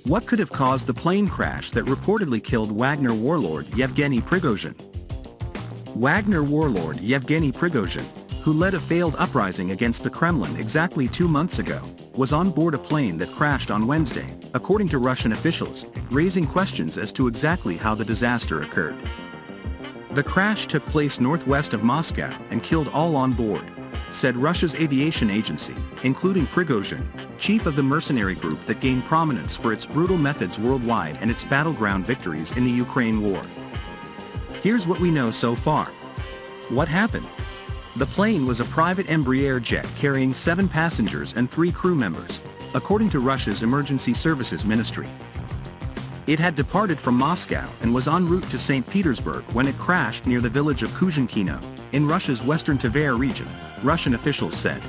What could have caused the plane crash that reportedly killed Wagner warlord Yevgeny Prigozhin? Wagner warlord Yevgeny Prigozhin, who led a failed uprising against the Kremlin exactly 2 months ago, was on board a plane that crashed on Wednesday, according to Russian officials, raising questions as to exactly how the disaster occurred. The crash took place northwest of Moscow and killed all on board, said Russia's aviation agency, including Prigozhin, chief of the mercenary group that gained prominence for its brutal methods worldwide and its battleground victories in the Ukraine war. Here's what we know so far. What happened? The plane was a private Embraer jet carrying 7 passengers and 3 crew members, according to Russia's Emergency Services Ministry. It had departed from Moscow and was en route to St. Petersburg when it crashed near the village of Kuzhenkino, in Russia's western Tver region, Russian officials said.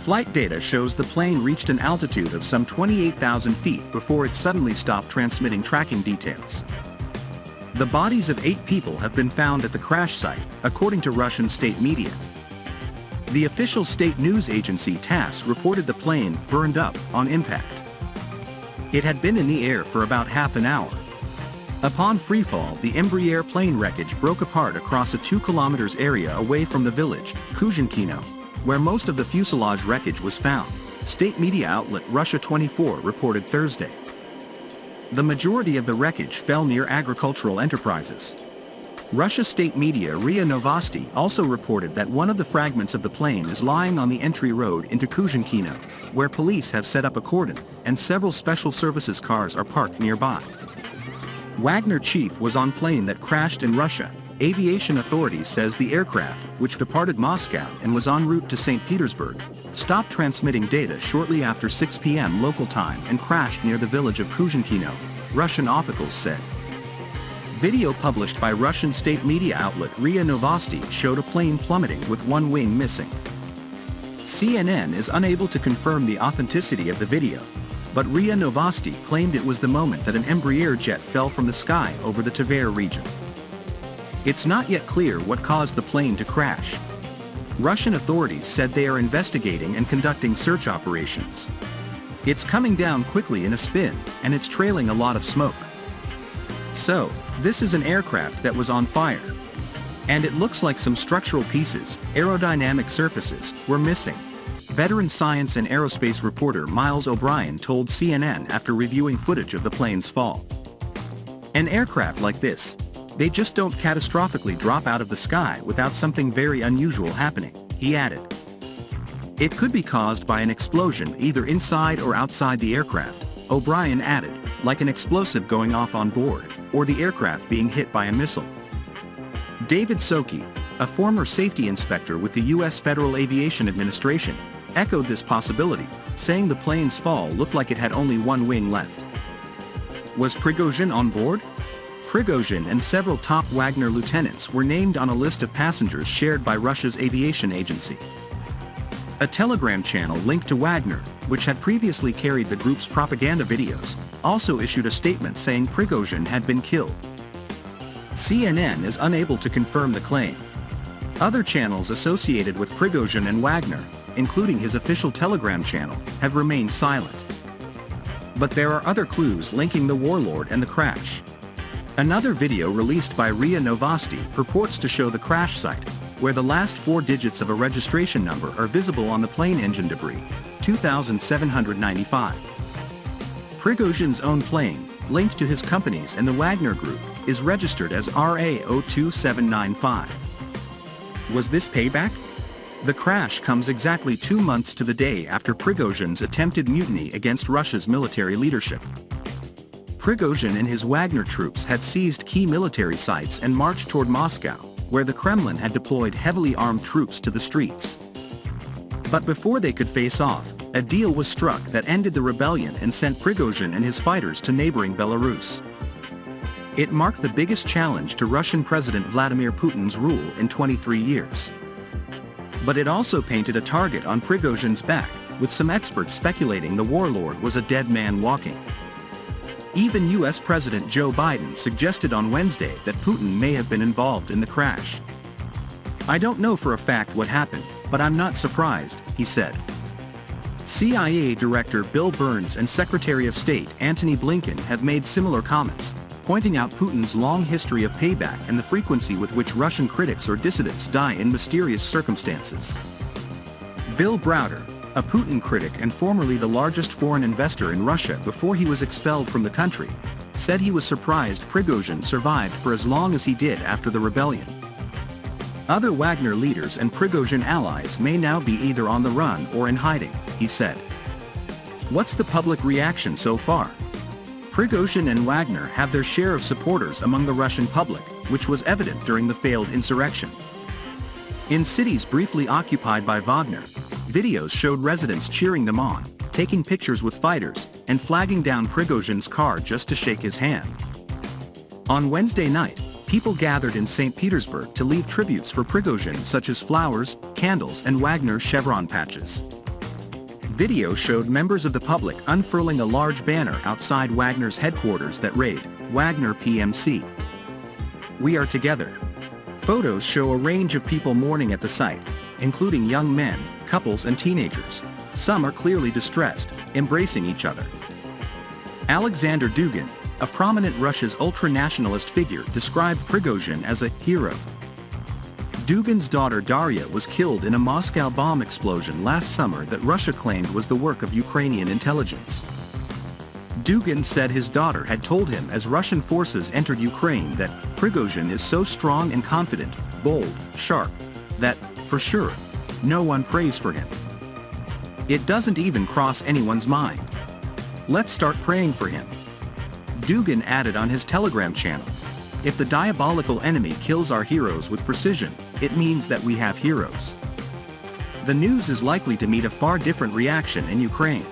Flight data shows the plane reached an altitude of some 28,000 feet before it suddenly stopped transmitting tracking details. The bodies of 8 people have been found at the crash site, according to Russian state media. The official state news agency TASS reported the plane burned up on impact. It had been in the air for about half an hour. Upon freefall, the Embraer plane wreckage broke apart across a 2 kilometers area away from the village, Kuzhenkino, where most of the fuselage wreckage was found, state media outlet Russia 24 reported Thursday. The majority of the wreckage fell near agricultural enterprises. Russia state media RIA Novosti also reported that one of the fragments of the plane is lying on the entry road into Kuzhenkino, where police have set up a cordon, and several special services cars are parked nearby. Wagner chief was on plane that crashed in Russia. Aviation authorities says the aircraft, which departed Moscow and was en route to St. Petersburg, stopped transmitting data shortly after 6 p.m. local time and crashed near the village of Kuzhenkino, Russian officials said. Video published by Russian state media outlet RIA Novosti showed a plane plummeting with one wing missing. CNN is unable to confirm the authenticity of the video, but RIA Novosti claimed it was the moment that an Embraer jet fell from the sky over the Tver region. It's not yet clear what caused the plane to crash. Russian authorities said they are investigating and conducting search operations. It's coming down quickly in a spin, and it's trailing a lot of smoke. So, this is an aircraft that was on fire. And it looks like some structural pieces, aerodynamic surfaces, were missing. Veteran science and aerospace reporter Miles O'Brien told CNN after reviewing footage of the plane's fall. An aircraft like this, they just don't catastrophically drop out of the sky without something very unusual happening, he added. It could be caused by an explosion either inside or outside the aircraft, O'Brien added, like an explosive going off on board, or the aircraft being hit by a missile. David Soki, a former safety inspector with the U.S. Federal Aviation Administration, echoed this possibility, saying the plane's fall looked like it had only one wing left. Was Prigozhin on board? Prigozhin and several top Wagner lieutenants were named on a list of passengers shared by Russia's aviation agency. A Telegram channel linked to Wagner, which had previously carried the group's propaganda videos, also issued a statement saying Prigozhin had been killed. CNN is unable to confirm the claim. Other channels associated with Prigozhin and Wagner, including his official Telegram channel, have remained silent. But there are other clues linking the warlord and the crash. Another video released by RIA Novosti purports to show the crash site, where the last 4 digits of a registration number are visible on the plane engine debris, 2,795. Prigozhin's own plane, linked to his company's and the Wagner Group, is registered as RA02795. Was this payback? The crash comes exactly 2 months to the day after Prigozhin's attempted mutiny against Russia's military leadership. Prigozhin and his Wagner troops had seized key military sites and marched toward Moscow, where the Kremlin had deployed heavily armed troops to the streets. But before they could face off, a deal was struck that ended the rebellion and sent Prigozhin and his fighters to neighboring Belarus. It marked the biggest challenge to Russian President Vladimir Putin's rule in 23 years. But it also painted a target on Prigozhin's back, with some experts speculating the warlord was a dead man walking. Even US President Joe Biden suggested on Wednesday that Putin may have been involved in the crash. "I don't know for a fact what happened, but I'm not surprised," he said. CIA Director Bill Burns and Secretary of State Antony Blinken have made similar comments, pointing out Putin's long history of payback and the frequency with which Russian critics or dissidents die in mysterious circumstances. Bill Browder, a Putin critic and formerly the largest foreign investor in Russia before he was expelled from the country, said he was surprised Prigozhin survived for as long as he did after the rebellion. Other Wagner leaders and Prigozhin allies may now be either on the run or in hiding, he said. What's the public reaction so far? Prigozhin and Wagner have their share of supporters among the Russian public, which was evident during the failed insurrection. In cities briefly occupied by Wagner, videos showed residents cheering them on, taking pictures with fighters, and flagging down Prigozhin's car just to shake his hand. On Wednesday night, people gathered in St. Petersburg to leave tributes for Prigozhin, such as flowers, candles, and Wagner chevron patches. Video showed members of the public unfurling a large banner outside Wagner's headquarters that read, "Wagner PMC. We are together." Photos show a range of people mourning at the site, including young men, couples, and teenagers. Some are clearly distressed, embracing each other. Alexander Dugin, a prominent Russia's ultra-nationalist figure, described Prigozhin as a hero. Dugin's daughter Daria was killed in a Moscow bomb explosion last summer that Russia claimed was the work of Ukrainian intelligence. Dugin said his daughter had told him as Russian forces entered Ukraine that Prigozhin is so strong and confident, bold, sharp, that, for sure, no one prays for him. It doesn't even cross anyone's mind. Let's start praying for him. Dugin added on his Telegram channel, "If the diabolical enemy kills our heroes with precision, it means that we have heroes." The news is likely to meet a far different reaction in Ukraine.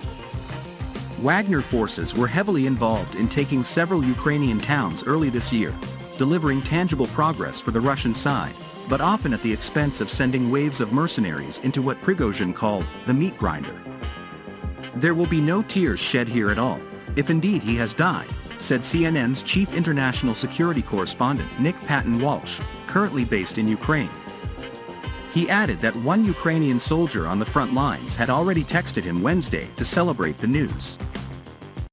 Wagner forces were heavily involved in taking several Ukrainian towns early this year, delivering tangible progress for the Russian side, but often at the expense of sending waves of mercenaries into what Prigozhin called the meat grinder. "There will be no tears shed here at all, if indeed he has died," said CNN's chief international security correspondent Nick Patton-Walsh, currently based in Ukraine. He added that one Ukrainian soldier on the front lines had already texted him Wednesday to celebrate the news.